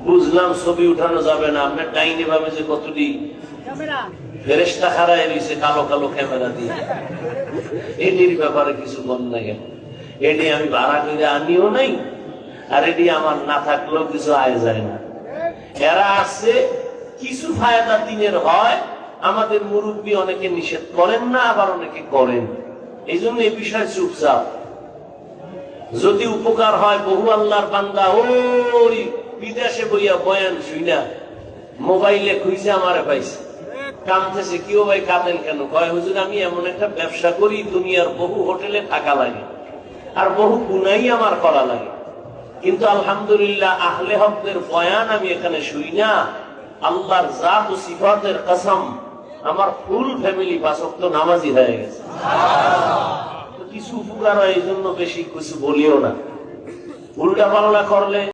বুঝলাম ছবি উঠানো যাবে না, আপনার ডাইনে ভাবে যে কতটি ফেরেশতা খাড়ায় রয়েছে কালো কালো ক্যামেরা দিয়ে, এটির ব্যাপারে কিছু বল না কেন? এটি আমি ভাড়া করে আনিও নাই, আর এটি আমার না থাকলেও কিছু আয় যায় না। এরা আছে কিছু ফায়দা দিনের হয়, আমাদের মুরব্বী অনেকে নিষেধ করেন না, আবার অনেকে করেন। এই জন্য এই বিষয়ে চুপচাপ। যদি উপকার হয়, বহু আল্লাহর বান্দা ওই বিদেশে বইয়া বয়ান শুইনা মোবাইলে খুঁজে আমারে পাইছে, কাঁদতেছে। কেউ ভাই কাঁদেন কেন? কয় হুজুর আমি এমন একটা ব্যবসা করি, দুনিয়ার বহু হোটেলে থাকা লাগে আর বহু গুনাই আমার করা লাগে, কিন্তু আলহামদুলিল্লাহ আহলে হকদের বয়ান আমি এখানে শুই না। আল্লাহর জাত ও সিফাতের কসম, আমার ফুল ফ্যামিলি 5 ওয়াক্ত নামাজি হয়ে গেছে। কিছু উপকার হয়, এই জন্য বেশি কিছু বলিও না। উল্টা পাল্টা করলে